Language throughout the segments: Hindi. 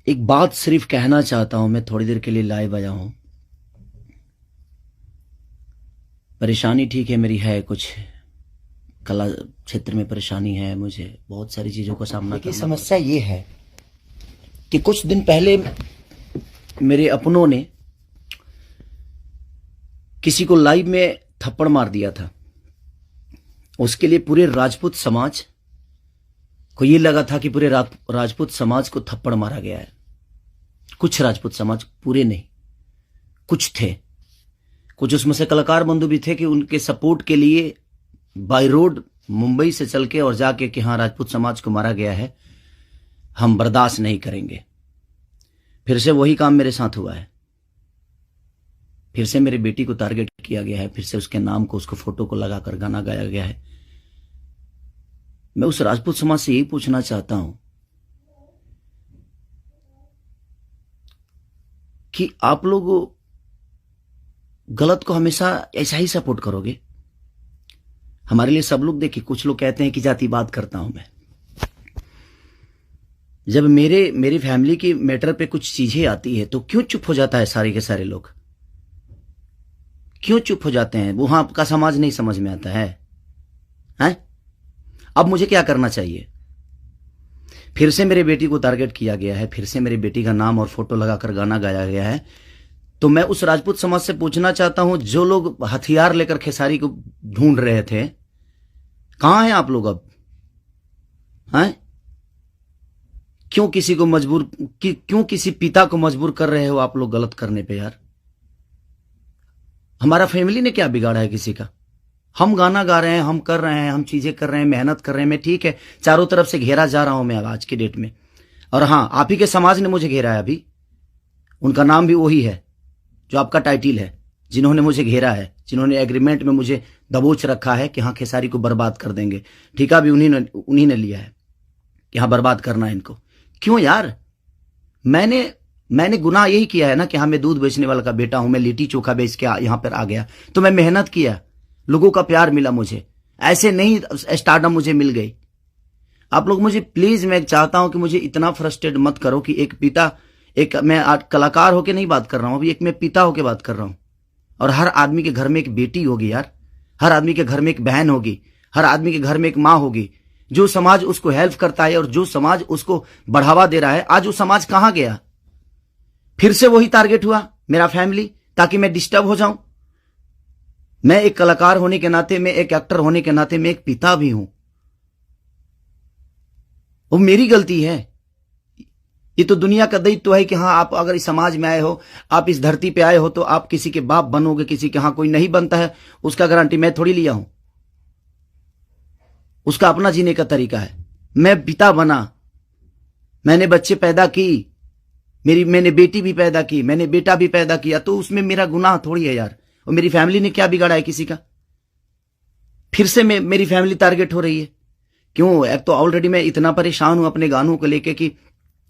एक बात सिर्फ कहना चाहता हूं, मैं थोड़ी देर के लिए लाइव आया हूं। परेशानी ठीक है मेरी, है कुछ कला क्षेत्र में परेशानी है, मुझे बहुत सारी चीजों का सामना करना। समस्या ये है कि कुछ दिन पहले मेरे अपनों ने किसी को लाइव में थप्पड़ मार दिया था। उसके लिए पूरे राजपूत समाज को ये लगा था कि पूरे राजपूत समाज को थप्पड़ मारा गया है। कुछ राजपूत समाज, पूरे नहीं, कुछ थे, कुछ उसमें से कलाकार बंधु भी थे कि उनके सपोर्ट के लिए बाय रोड मुंबई से चल के और जाके कि हाँ राजपूत समाज को मारा गया है, हम बर्दाश्त नहीं करेंगे। फिर से वही काम मेरे साथ हुआ है। फिर से मेरी बेटी को टारगेट किया गया है, फिर से उसके नाम को, उसको फोटो को लगाकर गाना गाया गया है। मैं उस राजपूत समाज से यही पूछना चाहता हूं कि आप लोग गलत को हमेशा ऐसा ही सपोर्ट करोगे? हमारे लिए सब लोग, देखिए कुछ लोग कहते हैं कि जातिवाद करता हूं मैं। जब मेरी फैमिली की मैटर पे कुछ चीजें आती है तो क्यों चुप हो जाता है सारे के सारे लोग? क्यों चुप हो जाते हैं? वो हाँ आपका समाज नहीं समझ में आता है, हैं? अब मुझे क्या करना चाहिए? फिर से मेरे बेटी को टारगेट किया गया है, फिर से मेरी बेटी का नाम और फोटो लगाकर गाना गाया गया है। तो मैं उस राजपूत समाज से पूछना चाहता हूं, जो लोग हथियार लेकर खेसारी को ढूंढ रहे थे, कहां हैं आप लोग अब? हैं? क्यों किसी को मजबूर, क्यों किसी पिता को मजबूर कर रहे हो आप लोग गलत करने पे? यार हमारा फैमिली ने क्या बिगाड़ा है किसी का? हम गाना गा रहे हैं, हम कर रहे हैं, हम चीजें कर रहे हैं, मेहनत कर रहे हैं। मैं ठीक है, चारों तरफ से घेरा जा रहा हूं मैं आज की डेट में। और हां, आप ही के समाज ने मुझे घेरा है अभी। उनका नाम भी वही है जो आपका टाइटिल है, जिन्होंने मुझे घेरा है, जिन्होंने एग्रीमेंट में मुझे दबोच रखा है कि हाँ खेसारी को बर्बाद कर देंगे। ठेका भी उन्हीं ने लिया है कि हाँ बर्बाद करना है इनको। क्यों यार? मैंने गुनाह यही किया है ना कि हाँ मैं दूध बेचने वाला का बेटा हूं, मैं लिट्टी चोखा बेच के यहां पर आ गया, तो मैं मेहनत किया, लोगों का प्यार मिला मुझे। ऐसे नहीं स्टारडम मुझे मिल गई। आप लोग मुझे प्लीज, मैं चाहता हूं कि मुझे इतना फ्रस्ट्रेट मत करो कि एक पिता, एक मैं कलाकार होके नहीं बात कर रहा हूं, अभी एक मैं पिता होके बात कर रहा हूं। और हर आदमी के घर में एक बेटी होगी यार, हर आदमी के घर में एक बहन होगी, हर आदमी के घर में एक माँ होगी। जो समाज उसको हेल्प करता है और जो समाज उसको बढ़ावा दे रहा है, आज वो समाज कहां गया? फिर से वही टारगेट हुआ मेरा फैमिली, ताकि मैं डिस्टर्ब हो जाऊं। मैं एक कलाकार होने के नाते, मैं एक एक्टर होने के नाते, मैं एक पिता भी हूं। वो मेरी गलती है। ये तो दुनिया का दायित्व है कि हाँ आप अगर इस समाज में आए हो, आप इस धरती पे आए हो, तो आप किसी के बाप बनोगे, किसी के। हाँ कोई नहीं बनता है, उसका गारंटी मैं थोड़ी लिया हूं। उसका अपना जीने का तरीका है। मैं पिता बना, मैंने बच्चे पैदा की, मैंने बेटी भी पैदा की, मैंने बेटा भी पैदा किया, तो उसमें मेरा गुनाह थोड़ी है यार। और मेरी फैमिली ने क्या बिगाड़ा है किसी का? फिर से मेरी फैमिली टारगेट हो रही है। क्यों? एक तो ऑलरेडी मैं इतना परेशान हूं अपने गानों को लेके कि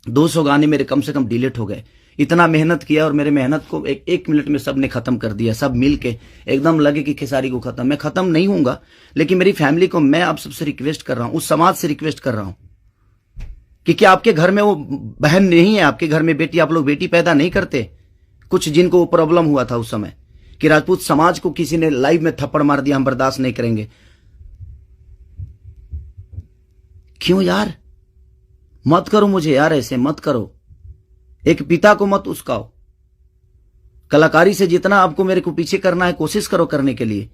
200 गाने मेरे कम से कम डिलीट हो गए। इतना मेहनत किया और मेरे मेहनत को एक मिनट में सबने खत्म कर दिया। सब मिलके एकदम लगे कि खेसारी को खत्म। मैं खत्म नहीं हूंगा, लेकिन मेरी फैमिली को मैं आप सबसे रिक्वेस्ट कर रहा हूं, उस समाज से रिक्वेस्ट कर रहा हूं कि क्या आपके घर में वो बहन नहीं है? आपके घर में बेटी, आप लोग बेटी पैदा नहीं करते? कुछ जिनको वो प्रॉब्लम हुआ था उस समय कि राजपूत समाज को किसी ने लाइव में थप्पड़ मार दिया, हम बर्दाश्त नहीं करेंगे। क्यों यार? मत करो मुझे यार, ऐसे मत करो। एक पिता को मत उस्काओ। कलाकारी से जितना आपको मेरे को पीछे करना है, कोशिश करो करने के लिए,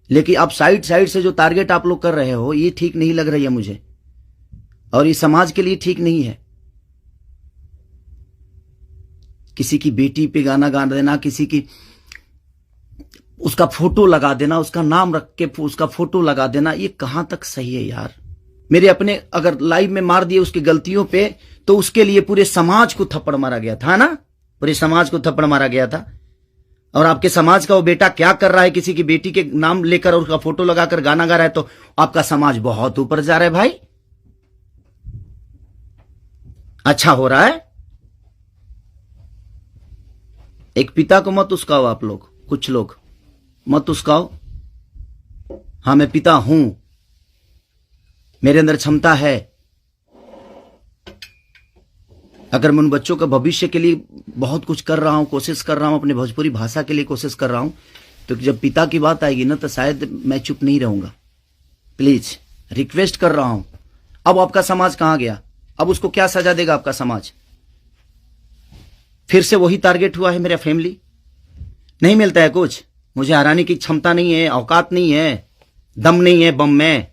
लेकिन आप साइड से जो टारगेट आप लोग कर रहे हो, ये ठीक नहीं लग रही है मुझे, और ये समाज के लिए ठीक नहीं है। किसी की बेटी पे गाना गा देना, किसी की उसका फोटो लगा देना, उसका नाम रख के उसका फोटो लगा देना, ये कहां तक सही है यार? मेरे अपने अगर लाइव में मार दिए उसकी गलतियों पे, तो उसके लिए पूरे समाज को थप्पड़ मारा गया था ना, पूरे समाज को थप्पड़ मारा गया था। और आपके समाज का वो बेटा क्या कर रहा है? किसी की बेटी के नाम लेकर और उसका फोटो लगाकर गाना गा रहा है, तो आपका समाज बहुत ऊपर जा रहा है भाई। अच्छा हो रहा है। एक पिता को मत उस्काओ आप लोग, कुछ लोग मत उस्काओ। हाँ मैं पिता हूं, मेरे अंदर क्षमता है, अगर मैं उन बच्चों का भविष्य के लिए बहुत कुछ कर रहा हूं, कोशिश कर रहा हूं, अपने भोजपुरी भाषा के लिए कोशिश कर रहा हूं, तो जब पिता की बात आएगी ना तो शायद मैं चुप नहीं रहूंगा। प्लीज रिक्वेस्ट कर रहा हूं। अब आपका समाज कहां गया? अब उसको क्या सजा देगा आपका समाज? फिर से वही टारगेट हुआ है मेरा फैमिली। नहीं मिलता है कुछ, मुझे हराने की क्षमता नहीं है, औकात नहीं है, दम नहीं है बम में,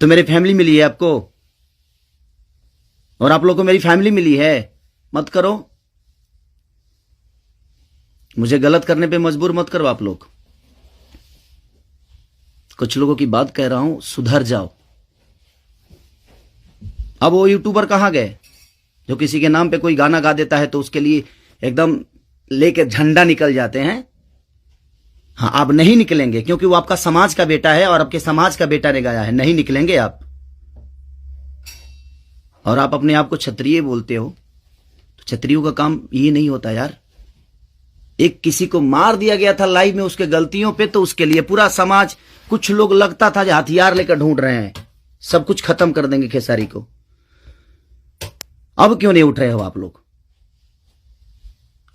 तो मेरी फैमिली मिली है आपको, और आप लोगों को मेरी फैमिली मिली है। मत करो, मुझे गलत करने पे मजबूर मत करो आप लोग। कुछ लोगों की बात कह रहा हूं, सुधर जाओ। अब वो यूट्यूबर कहां गए जो किसी के नाम पे कोई गाना गा देता है तो उसके लिए एकदम लेके झंडा निकल जाते हैं? हाँ, आप नहीं निकलेंगे क्योंकि वो आपका समाज का बेटा है और आपके समाज का बेटा ने गाया है। नहीं निकलेंगे आप। और आप अपने आप को क्षत्रिय बोलते हो, तो क्षत्रियों का काम ये नहीं होता यार। एक किसी को मार दिया गया था लाइव में उसके गलतियों पे, तो उसके लिए पूरा समाज, कुछ लोग लगता था जो हथियार लेकर ढूंढ रहे हैं, सब कुछ खत्म कर देंगे खेसारी को। अब क्यों नहीं उठ रहे हो आप लोग?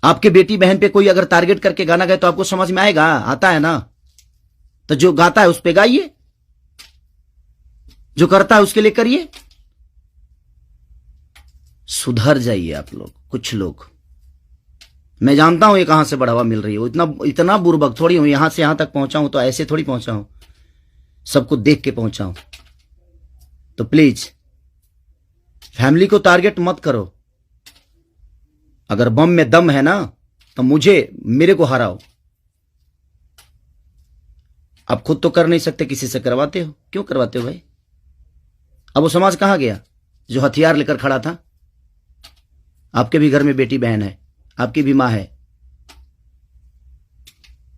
आपके बेटी बहन पे कोई अगर टारगेट करके गाना गाए तो आपको समझ में आएगा? आता है ना? तो जो गाता है उस पे गाइए, जो करता है उसके लिए करिए। सुधर जाइए आप लोग, कुछ लोग। मैं जानता हूं ये कहां से बढ़ावा मिल रही है, इतना बुर्बक थोड़ी हूं। यहां से यहां तक पहुंचा हूं तो ऐसे थोड़ी पहुंचा हूं, सबको देख के पहुंचा हूं। तो प्लीज फैमिली को टारगेट मत करो। अगर बम में दम है ना तो मेरे को हराओ। आप खुद तो कर नहीं सकते, किसी से करवाते हो। क्यों करवाते हो भाई? अब वो समाज कहां गया जो हथियार लेकर खड़ा था? आपके भी घर में बेटी बहन है, आपकी भी मां है।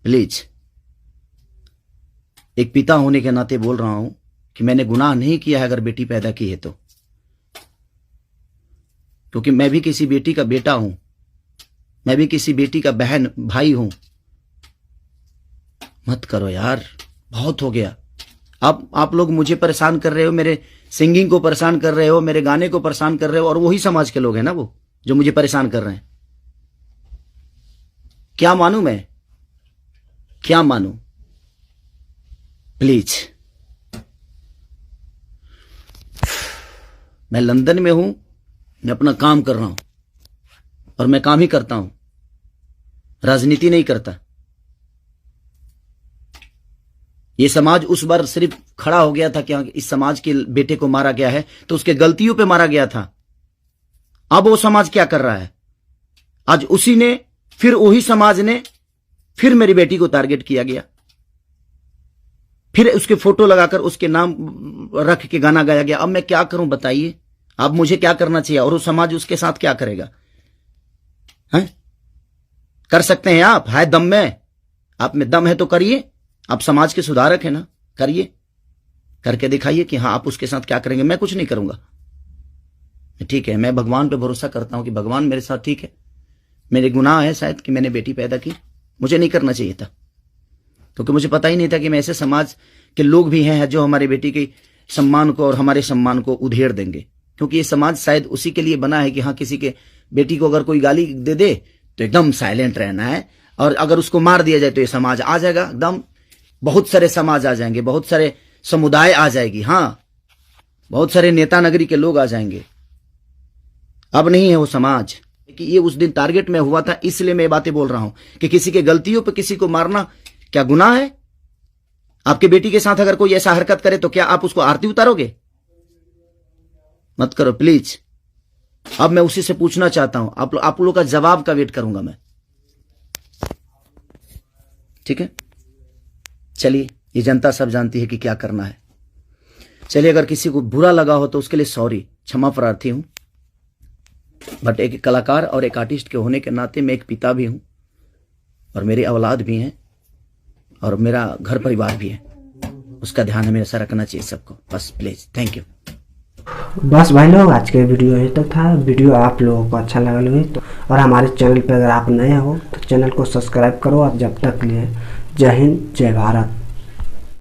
प्लीज, एक पिता होने के नाते बोल रहा हूं कि मैंने गुनाह नहीं किया है अगर बेटी पैदा की है तो, क्योंकि मैं भी किसी बेटी का बेटा हूं, मैं भी किसी बेटी का बहन भाई हूं। मत करो यार, बहुत हो गया। अब आप लोग मुझे परेशान कर रहे हो, मेरे सिंगिंग को परेशान कर रहे हो, मेरे गाने को परेशान कर रहे हो, और वही समाज के लोग हैं ना वो जो मुझे परेशान कर रहे हैं। क्या मानूं मैं? क्या मानूं? प्लीज, मैं लंदन में हूं, मैं अपना काम कर रहा हूं और मैं काम ही करता हूं, राजनीति नहीं करता। ये समाज उस बार सिर्फ खड़ा हो गया था कि इस समाज के बेटे को मारा गया है तो उसके गलतियों पे मारा गया था। अब वो समाज क्या कर रहा है? आज उसी ने, फिर वही समाज ने, फिर मेरी बेटी को टारगेट किया गया, फिर उसके फोटो लगाकर उसके नाम रख के गाना गाया गया। अब मैं क्या करूं बताइए? अब मुझे क्या करना चाहिए और वो समाज उसके साथ क्या करेगा? हैं? कर सकते हैं आप, है दम में, आप में दम है तो करिए। आप समाज के सुधारक है ना, करिए, करके दिखाइए कि हाँ आप उसके साथ क्या करेंगे। मैं कुछ नहीं करूंगा, ठीक है। मैं भगवान पे भरोसा करता हूं कि भगवान मेरे साथ ठीक है। मेरे गुनाह है शायद कि मैंने बेटी पैदा की, मुझे नहीं करना चाहिए था, क्योंकि मुझे पता ही नहीं था कि मैं ऐसे समाज के लोग भी हैं जो हमारे बेटी के सम्मान को और हमारे सम्मान को उधेड़ देंगे। क्योंकि ये समाज शायद उसी के लिए बना है कि हाँ किसी के बेटी को अगर कोई गाली दे दे तो एकदम साइलेंट रहना है, और अगर उसको मार दिया जाए तो ये समाज आ जाएगा एकदम। बहुत सारे समाज आ जाएंगे, बहुत सारे समुदाय आ जाएगी, हाँ बहुत सारे नेता नगरी के लोग आ जाएंगे। अब नहीं है वो समाज कि ये उस दिन टारगेट में हुआ था, इसलिए मैं बातें बोल रहा हूं कि किसी के गलतियों पे किसी को मारना क्या गुनाह है? आपके बेटी के साथ अगर कोई ऐसा हरकत करे तो क्या आप उसको आरती उतारोगे? मत करो प्लीज। अब मैं उसी से पूछना चाहता हूं, आप लोगों का जवाब का वेट करूंगा मैं, ठीक है? चलिए, ये जनता सब जानती है कि क्या करना है। चलिए, अगर किसी को बुरा लगा हो तो उसके लिए सॉरी, क्षमा प्रार्थी हूं। बट एक कलाकार और एक आर्टिस्ट के होने के नाते मैं एक पिता भी हूं, और मेरी औलाद भी हैं, और मेरा घर परिवार भी है, उसका ध्यान हमेशा रखना चाहिए सबको। बस प्लीज, थैंक यू। बस भाई लोग, आज के वीडियो यहीं तक था। वीडियो आप लोगों को अच्छा लगा लगे तो, और हमारे चैनल पर अगर आप नए हो तो चैनल को सब्सक्राइब करो। आप जब तक लिए, जय हिंद, जय भारत।